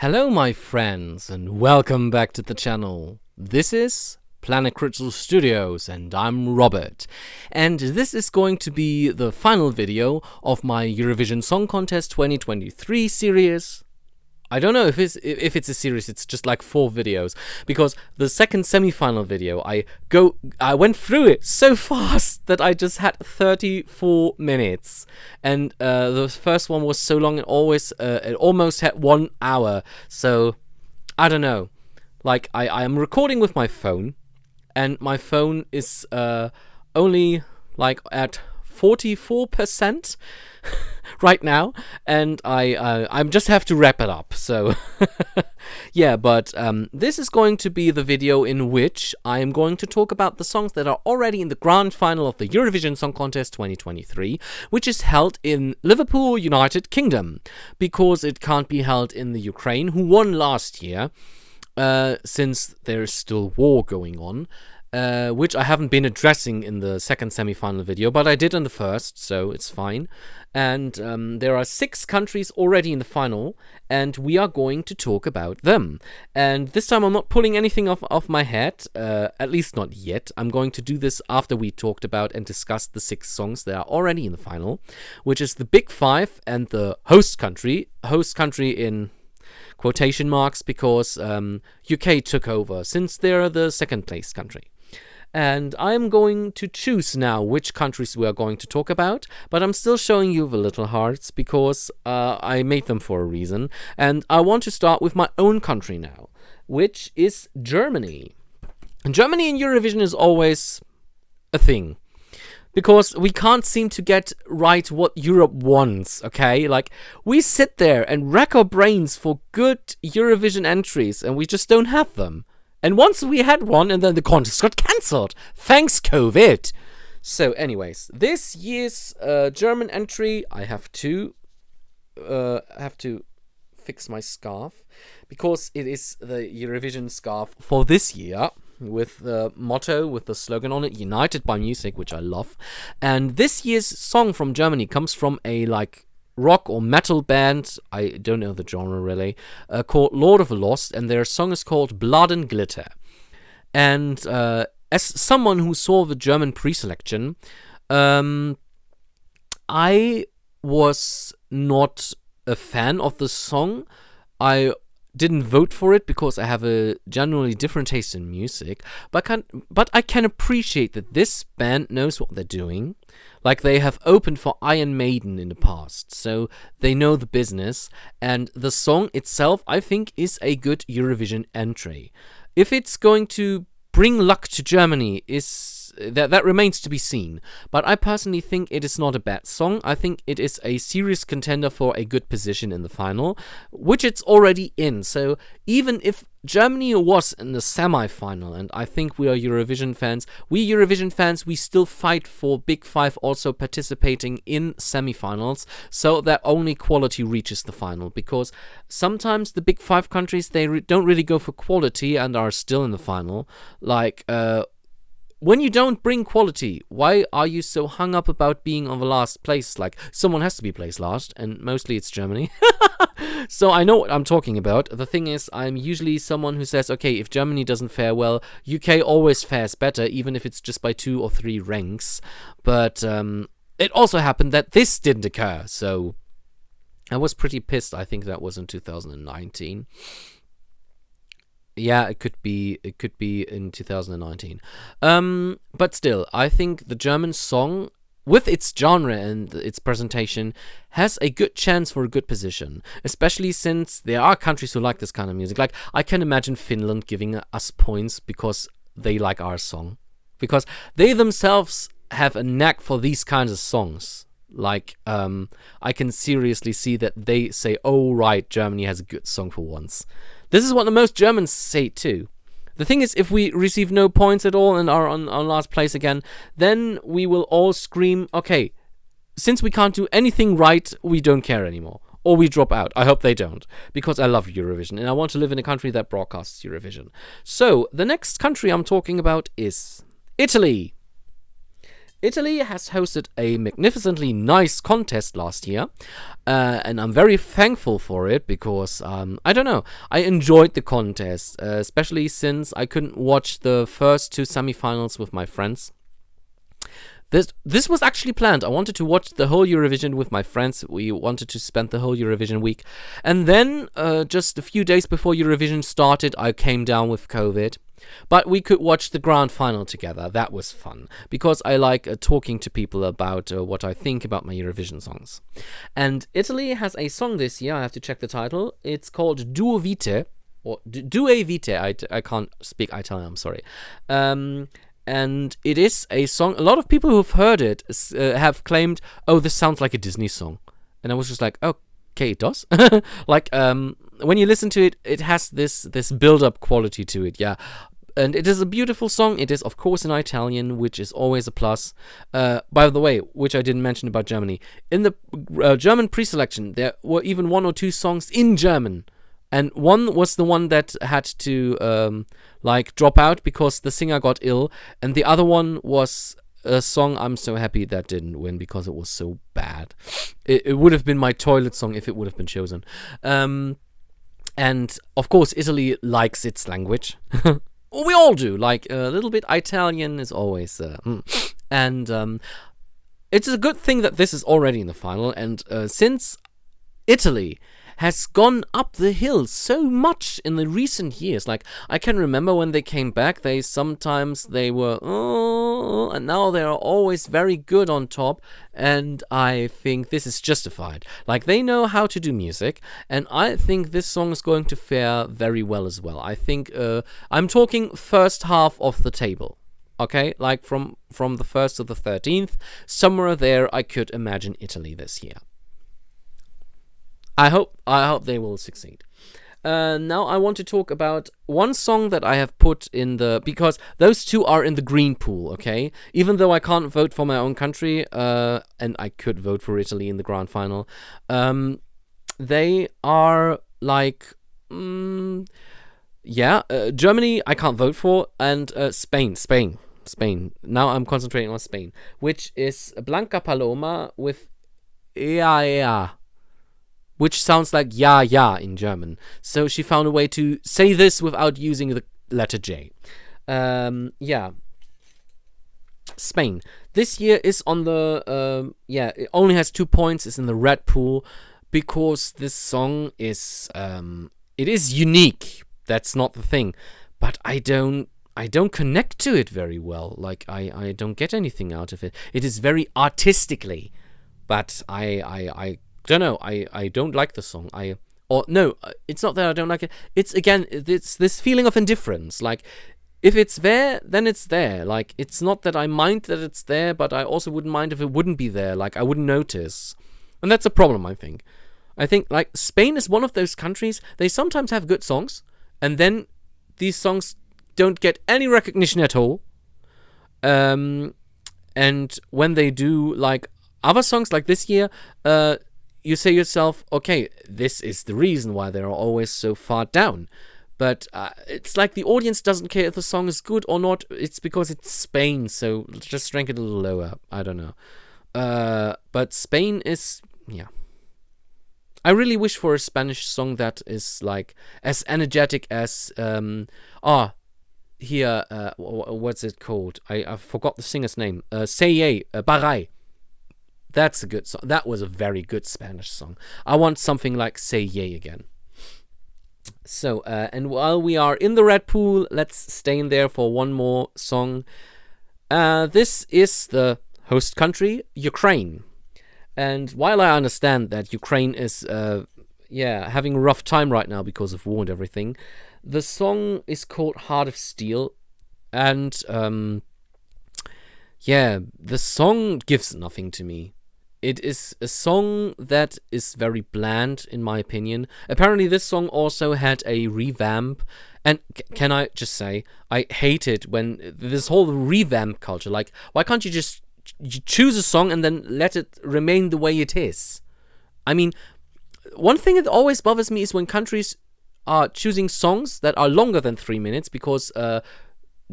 Hello my friends and welcome back to the channel. This is Planet Crystal Studios and I'm Robert. And this is going to be the final video of my Eurovision Song Contest 2023 series. I don't know if it's a series, it's just like 4 videos, because the second semi-final video, I went through it so fast that I just had 34 minutes, and the first one was so long it almost had 1 hour. So I don't know, like I am recording with my phone, and my phone is only like at 44% right now, and I just have to wrap it up. So yeah, but this is going to be the video in which I am going to talk about the songs that are already in the grand final of the Eurovision Song Contest 2023, which is held in Liverpool, United Kingdom, because it can't be held in the Ukraine, who won last year, since there is still war going on. Which I haven't been addressing in the second semi-final video, but I did in the first, so it's fine. And there are 6 countries already in the final, and we are going to talk about them. And this time I'm not pulling anything off my head, at least not yet. I'm going to do this after we talked about and discussed the 6 songs that are already in the final, which is the Big 5 and the host country in quotation marks, because UK took over, since they're the second place country. And I'm going to choose now which countries we are going to talk about, but I'm still showing you the little hearts because I made them for a reason. And I want to start with my own country now, which is Germany. And Germany in Eurovision is always a thing, because we can't seem to get right what Europe wants, okay? Like, we sit there and rack our brains for good Eurovision entries, and we just don't have them. And once we had one, and then the contest got cancelled. Thanks, COVID. So, anyways, this year's German entry, I have to fix my scarf, because it is the Eurovision scarf for this year, with the motto, with the slogan on it, United by Music, which I love. And this year's song from Germany comes from a rock or metal band, I don't know the genre really, called Lord of the Lost, and their song is called Blood and Glitter. And as someone who saw the German pre-selection, I was not a fan of the song. I didn't vote for it because I have a generally different taste in music, but I can appreciate that this band knows what they're doing. Like, they have opened for Iron Maiden in the past, so they know the business, and the song itself, I think, is a good Eurovision entry. If it's going to bring luck to Germany, that remains to be seen, but I personally think it is not a bad song. I think it is a serious contender for a good position in the final, which it's already in. So even if Germany was in the semi-final, and I think we Eurovision fans, we still fight for Big 5 also participating in semi-finals, so that only quality reaches the final, because sometimes the Big 5 countries, they don't really go for quality and are still in the final. Like, when you don't bring quality, why are you so hung up about being on the last place? Like, someone has to be placed last, and mostly it's Germany. So I know what I'm talking about. The thing is, I'm usually someone who says, okay, if Germany doesn't fare well, UK always fares better, even if it's just by 2 or 3 ranks. But it also happened that this didn't occur, so I was pretty pissed. I think that was in 2019. Yeah, it could be in 2019. But still, I think the German song, with its genre and its presentation, has a good chance for a good position, especially since there are countries who like this kind of music. Like, I can imagine Finland giving us points because they like our song, because they themselves have a knack for these kinds of songs. Like, I can seriously see that they say, oh right, Germany has a good song for once. This is what the most Germans say too. The thing is, if we receive no points at all and are on last place again, then we will all scream, okay, since we can't do anything right, we don't care anymore. Or we drop out. I hope they don't, because I love Eurovision and I want to live in a country that broadcasts Eurovision. So, the next country I'm talking about is Italy. Italy has hosted a magnificently nice contest last year, and I'm very thankful for it because, I don't know, I enjoyed the contest, especially since I couldn't watch the first two semifinals with my friends. This was actually planned. I wanted to watch the whole Eurovision with my friends. We wanted to spend the whole Eurovision week. And then, just a few days before Eurovision started, I came down with COVID. But we could watch the grand final together. That was fun. Because I like talking to people about what I think about my Eurovision songs. And Italy has a song this year. I have to check the title. It's called Due Vite. Or Due Vite. I can't speak Italian, I'm sorry. And it is a song. A lot of people who've heard it have claimed, "Oh, this sounds like a Disney song," and I was just like, "Okay, it does." Like, when you listen to it, it has this build-up quality to it, yeah. And it is a beautiful song. It is, of course, in Italian, which is always a plus. By the way, which I didn't mention about Germany, in the German pre-selection, there were even one or two songs in German. And one was the one that had to drop out because the singer got ill, and the other one was a song I'm so happy that didn't win because it was so bad. It would have been my toilet song if it would have been chosen. And of course, Italy likes its language. We all do. Like a little bit Italian is always, and it's a good thing that this is already in the final. And since Italy has gone up the hill so much in the recent years. Like, I can remember when they came back, they were, and now they are always very good on top, and I think this is justified. Like, they know how to do music, and I think this song is going to fare very well as well. I think, I'm talking first half of the table. Okay, like from the 1st to the 13th, somewhere there I could imagine Italy this year. I hope they will succeed. Now I want to talk about one song that I have put in because those two are in the green pool, okay? Even though I can't vote for my own country, and I could vote for Italy in the grand final, they are like, Germany I can't vote for, and Spain. Now I'm concentrating on Spain, which is Blanca Paloma with Ea Ea, which sounds like ja ja in German. So she found a way to say this without using the letter J. Spain. This year is on the, it only has 2 points, it's in the red pool, because this song is, it is unique. That's not the thing. But I don't connect to it very well. Like, I don't get anything out of it. It is very artistically, but I don't know. I don't like the song. It's not that I don't like it. It's this feeling of indifference. Like, if it's there, then it's there. Like, it's not that I mind that it's there, but I also wouldn't mind if it wouldn't be there. Like, I wouldn't notice. And that's a problem, I think. I think, like, Spain is one of those countries, they sometimes have good songs, and then these songs don't get any recognition at all. And when they do, like, other songs like this year, you say yourself, okay, this is the reason why they're always so far down. But it's like the audience doesn't care if the song is good or not. It's because it's Spain, so just rank it a little lower. I don't know. But Spain is, yeah. I really wish for a Spanish song that is like as energetic as what's it called? I forgot the singer's name. Seye, Baray. That's a good song. That was a very good Spanish song. I want something like Seye again. So, and while we are in the red pool, let's stay in there for one more song. This is the host country, Ukraine. And while I understand that Ukraine is, having a rough time right now because of war and everything, the song is called Heart of Steel. And, the song gives nothing to me. It is a song that is very bland, in my opinion. Apparently, this song also had a revamp. And can I just say, I hate it when this whole revamp culture. Like, why can't you just choose a song and then let it remain the way it is? I mean, one thing that always bothers me is when countries are choosing songs that are longer than 3 minutes because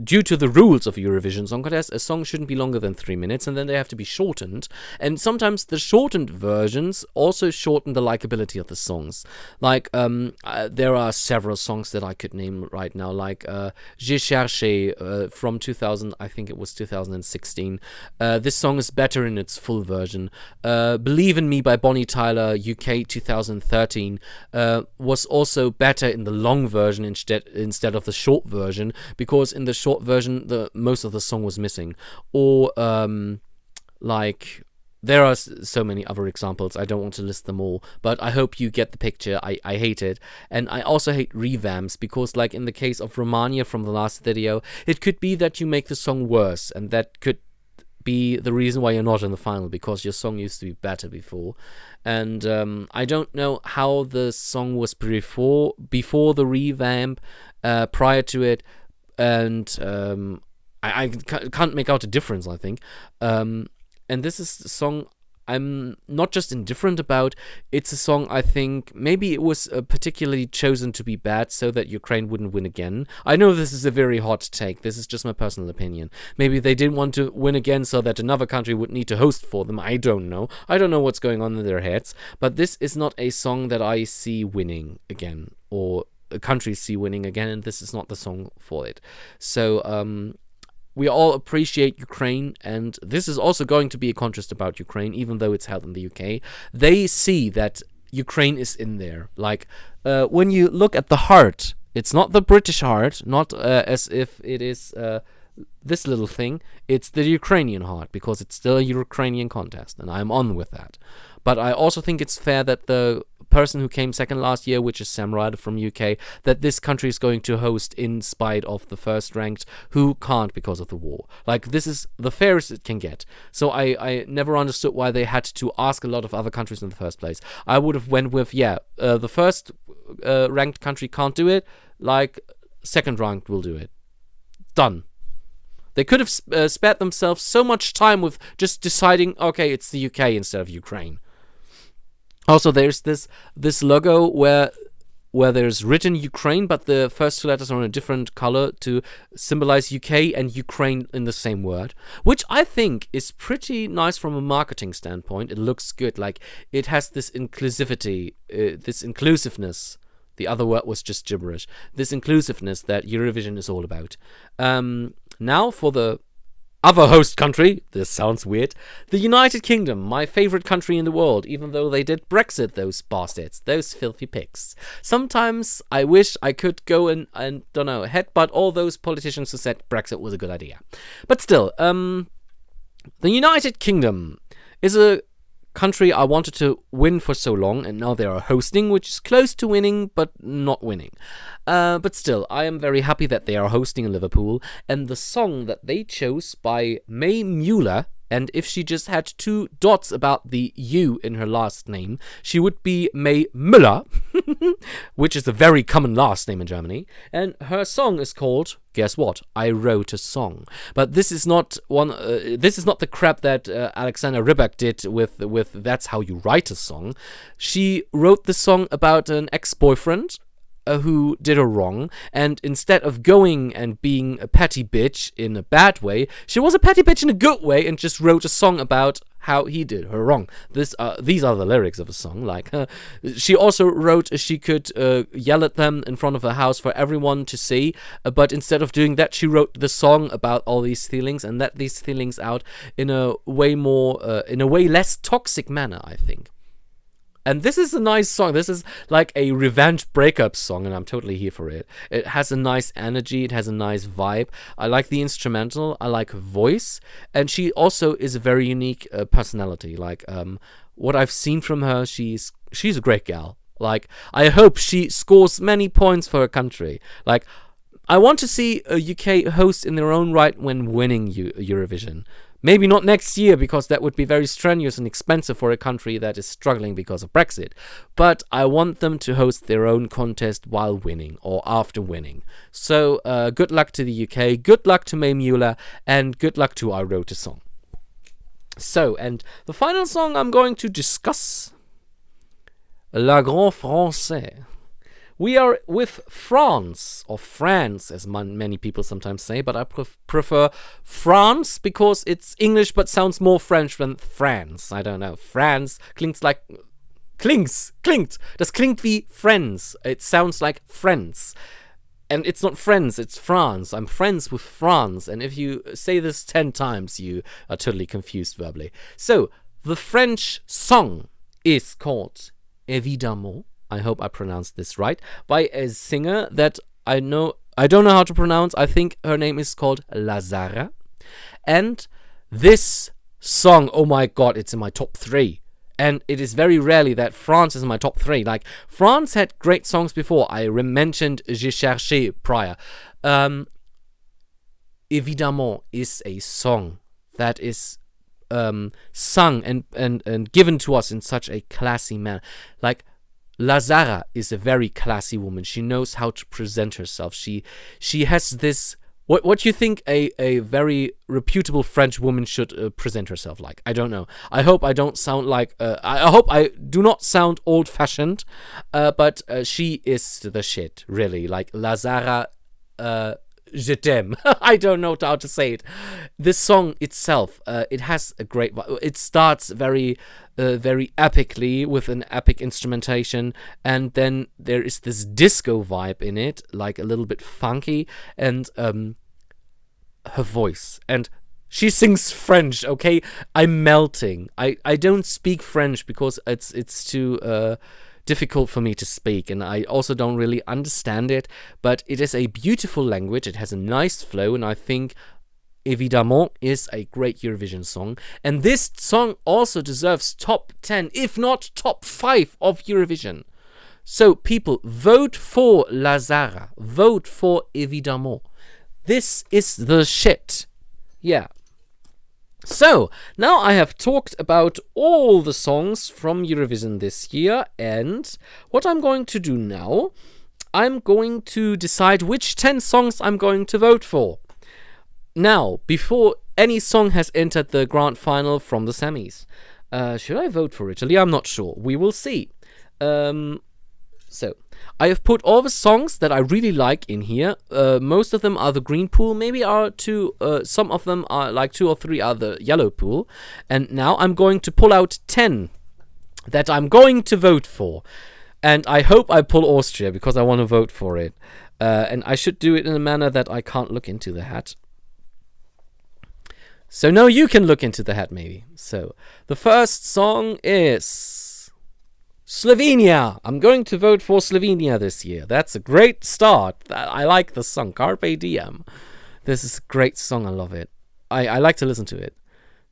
due to the rules of Eurovision Song Contest, a song shouldn't be longer than 3 minutes, and then they have to be shortened. And sometimes the shortened versions also shorten the likability of the songs. Like, there are several songs that I could name right now, like J'ai cherché from 2000, I think it was 2016. This song is better in its full version. Believe in Me by Bonnie Tyler, UK 2013, was also better in the long version instead of the short version, because in the short version most of the song was missing. Or like, there are so many other examples, I don't want to list them all, but I hope you get the picture. I hate it. And I also hate revamps, because like in the case of Romania from the last video, it could be that you make the song worse, and that could be the reason why you're not in the final, because your song used to be better before. And I don't know how the song was before the revamp, prior to it, and I can't make out a difference, I think. And this is the song I'm not just indifferent about. It's a song I think maybe it was particularly chosen to be bad so that Ukraine wouldn't win again. I know this is a very hot take. This is just my personal opinion. Maybe they didn't want to win again so that another country would need to host for them. I don't know. I don't know what's going on in their heads. But this is not a song that I see winning again, or countries see winning again, and this is not the song for it. So, we all appreciate Ukraine, and this is also going to be a contest about Ukraine, even though it's held in the UK. They see that Ukraine is in there. Like, when you look at the heart, it's not the British heart, not as if it is this little thing. It's the Ukrainian heart, because it's still a Ukrainian contest, and I'm on with that. But I also think it's fair that the person who came second last year, which is Sam Ryder from UK, that this country is going to host in spite of the first ranked, who can't because of the war. Like, this is the fairest it can get. So I never understood why they had to ask a lot of other countries in the first place. I would have went with, the first ranked country can't do it, like, second ranked will do it. Done. They could have spared themselves so much time with just deciding, okay, it's the UK instead of Ukraine. Also, there's this logo where there's written Ukraine, but the first two letters are in a different color to symbolize UK and Ukraine in the same word, which I think is pretty nice from a marketing standpoint. It looks good. Like, it has this inclusivity, this inclusiveness. The other word was just gibberish. This inclusiveness that Eurovision is all about. Now for the other host country, this sounds weird, the United Kingdom, my favorite country in the world, even though they did Brexit, those bastards, those filthy pigs. Sometimes I wish I could go and don't know, headbutt all those politicians who said Brexit was a good idea. But still, the United Kingdom is a country I wanted to win for so long, and now they are hosting, which is close to winning, but not winning. But still, I am very happy that they are hosting in Liverpool, and the song that they chose by May Mueller, and if she just had 2 dots about the U in her last name, she would be May Müller, which is a very common last name in Germany. And her song is called, guess what? I Wrote a Song. But this is not this is not the crap that Alexander Rybak did with That's How You Write a Song. She wrote the song about an ex-boyfriend who did her wrong, and instead of going and being a petty bitch in a bad way, she was a petty bitch in a good way and just wrote a song about how he did her wrong. These are the lyrics of a song. Like, she also wrote she could yell at them in front of her house for everyone to see, but instead of doing that, she wrote the song about all these feelings and let these feelings out in a way less toxic manner, I think. And this is a nice song. This is like a revenge breakup song, and I'm totally here for it. It has a nice energy. It has a nice vibe. I like the instrumental. I like her voice. And she also is a very unique personality. Like, what I've seen from her, she's a great gal. Like, I hope she scores many points for her country. Like, I want to see a UK host in their own right when winning Eurovision. Maybe not next year, because that would be very strenuous and expensive for a country that is struggling because of Brexit. But I want them to host their own contest while winning or after winning. So good luck to the UK, good luck to May Mueller, and good luck to I Wrote a Song. So, and the final song I'm going to discuss, La Grande Française, We are with France, or France, as many people sometimes say, but I prefer France because it's English but sounds more French than France. I don't know. France klingt like... Klingt. Das klingt wie Friends. It sounds like Friends. And it's not friends, it's France. I'm friends with France. And if you say this 10 times, you are totally confused verbally. So, the French song is called Évidemment. I hope I pronounced this right. By a singer that I don't know how to pronounce. I think her name is called Lazara. And this song, oh my god, it's in my top 3. And it is very rarely that France is in my top 3. Like, France had great songs before. I mentioned J'ai cherché prior. Évidemment is a song that is sung and given to us in such a classy manner. Like, Lazara is a very classy woman. She knows how to present herself. She has this... What do you think a very reputable French woman should present herself like? I don't know. I hope I don't sound like... I hope I do not sound old-fashioned, but she is the shit, really. Like, Lazara... Je t'aime. I don't know how to say it. This song itself, it has a great... It starts very epically with an epic instrumentation, and then there is this disco vibe in it, like a little bit funky, and her voice. And she sings French, okay? I'm melting. I don't speak French because it's too... difficult for me to speak, and I also don't really understand it, but it is a beautiful language. It has a nice flow, and I think Évidemment is a great Eurovision song. And this song also deserves top 10, if not top 5 of Eurovision. So people, vote for Lazara. Vote for Évidemment. This is the shit. Yeah. So, now I have talked about all the songs from Eurovision this year, and what I'm going to do now, I'm going to decide which 10 songs I'm going to vote for. Now, before any song has entered the grand final from the semis. Should I vote for Italy? I'm not sure. We will see. So, I have put all the songs that I really like in here. Most of them are the green pool. Maybe some of them are like 2 or 3 are the yellow pool. And now I'm going to pull out 10 that I'm going to vote for. And I hope I pull Austria because I want to vote for it. And I should do it in a manner that I can't look into the hat. So now you can look into the hat maybe. So the first song is Slovenia. I'm going to vote for Slovenia this year. That's a great start. I like the song Carpe Diem. This is a great song. I love it. I like to listen to it.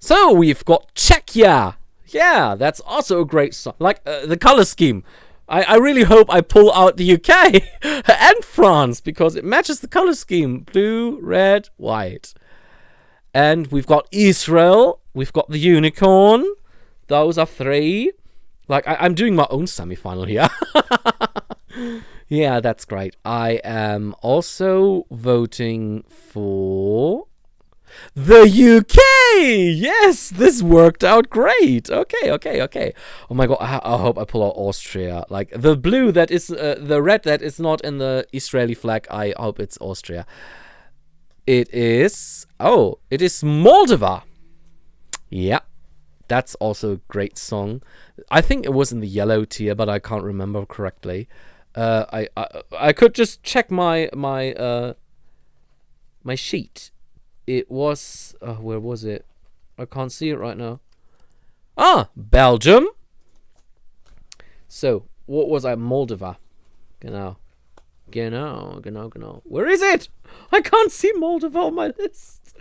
So we've got Czechia. Yeah, that's also a great song. Like the color scheme. I really hope I pull out the UK and France because it matches the color scheme. Blue, red, white. And we've got Israel. We've got the unicorn. Those are 3. Like, I'm doing my own semi-final here. Yeah, that's great. I am also voting for the UK. Yes, this worked out great. Okay. Oh my god, I hope I pull out Austria. Like, the blue that is, the red that is not in the Israeli flag, I hope it's Austria. It is Moldova. Yeah, that's also a great song. I think it was in the yellow tier, but I can't remember correctly. I could just check my sheet. It was where was it? I can't see it right now. Belgium. So what was I? Moldova. Genau. Where is it? I can't see Moldova on my list.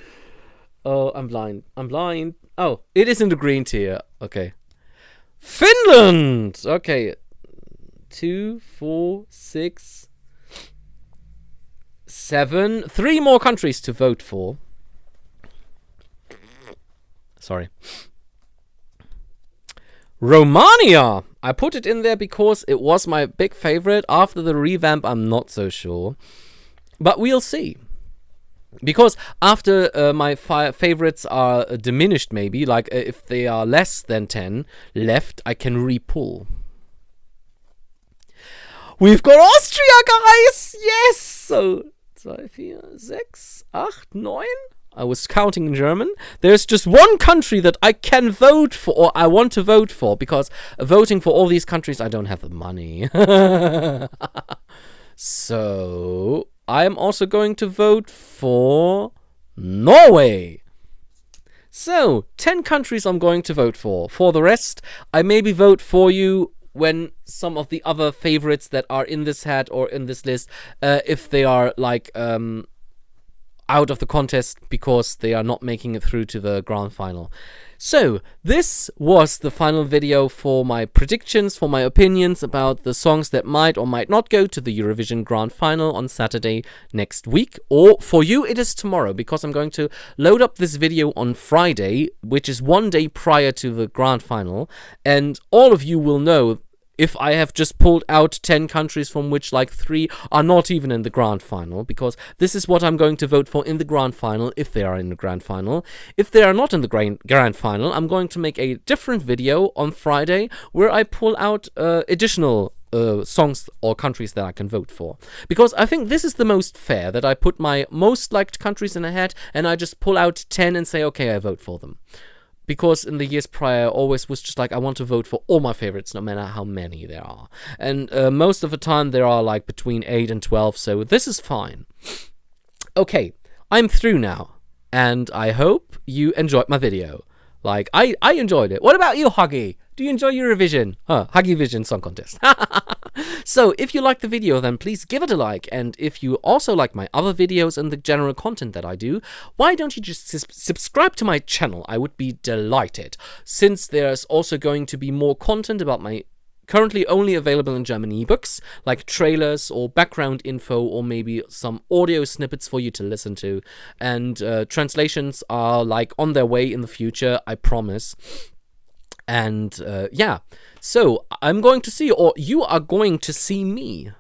Oh, I'm blind. Oh, it is in the green tier. Okay. Finland! Okay. 2, 4, 6, 7. 3 more countries to vote for. Sorry. Romania! I put it in there because it was my big favorite. After the revamp, I'm not so sure. But we'll see. Because after my favorites are diminished, maybe, like if they are less than 10 left, I can re-pull. We've got Austria, guys! Yes! So, 2, 4, 6, 8, 9. I was counting in German. There's just one country that I can vote for, or I want to vote for, because voting for all these countries, I don't have the money. So, I'm also going to vote for Norway. So, 10 countries I'm going to vote for. For the rest, I maybe vote for you when some of the other favorites that are in this hat or in this list, if they are like out of the contest because they are not making it through to the grand final. So, this was the final video for my predictions, for my opinions about the songs that might or might not go to the Eurovision Grand Final on Saturday next week. Or for you, it is tomorrow, because I'm going to load up this video on Friday, which is one day prior to the Grand Final. And all of you will know if I have just pulled out 10 countries from which like 3 are not even in the grand final, because this is what I'm going to vote for in the grand final if they are in the grand final. If they are not in the grand final, I'm going to make a different video on Friday where I pull out additional songs or countries that I can vote for. Because I think this is the most fair, that I put my most liked countries in a hat and I just pull out 10 and say, okay, I vote for them. Because in the years prior, I always was just like, I want to vote for all my favorites, no matter how many there are. And most of the time, there are like between 8 and 12, so this is fine. Okay, I'm through now, and I hope you enjoyed my video. Like, I enjoyed it. What about you, Huggy? Do you enjoy Eurovision? Huggy Vision Song Contest. So, if you liked the video, then please give it a like. And if you also like my other videos and the general content that I do, why don't you just subscribe to my channel? I would be delighted. Since there's also going to be more content about my currently only available in German ebooks, like trailers or background info or maybe some audio snippets for you to listen to. And translations are like on their way in the future, I promise. And yeah, so I'm going to see, or you are going to see me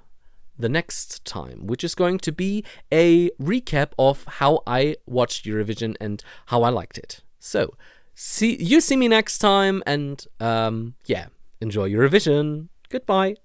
the next time, which is going to be a recap of how I watched Eurovision and how I liked it. So, see me next time, and yeah, enjoy Eurovision. Goodbye.